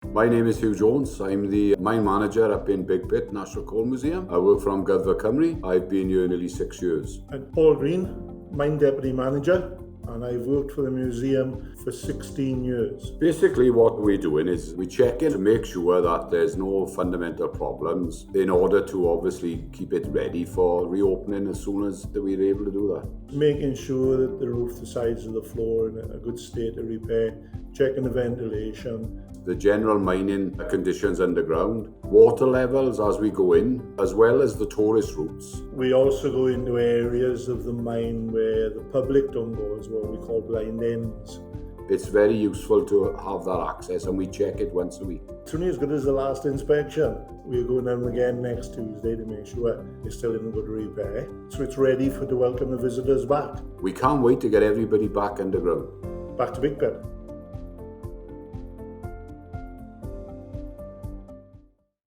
My name is Huw Jones. I'm the mine manager up in Big Pit National Coal Museum. I work from Cadw. I've been here nearly 6 years. And Paul Green, mine deputy manager, and I've worked for the museum for 16 years. Basically what we're doing is we check in to make sure that there's no fundamental problems in order to obviously keep it ready for reopening as soon as we're able to do that. Making sure that the roof, the sides of the floor are in a good state of repair, checking the ventilation. The general mining conditions underground, water levels as we go in, as well as the tourist routes. We also go into areas of the mine where the public don't go, as what we call blind ends. It's very useful to have that access, and we check it once a week. It's only as good as the last inspection. We're going down again next Tuesday to make sure it's still in good repair, so it's ready to welcome the visitors back. We can't wait to get everybody back underground. Back to Big Pit.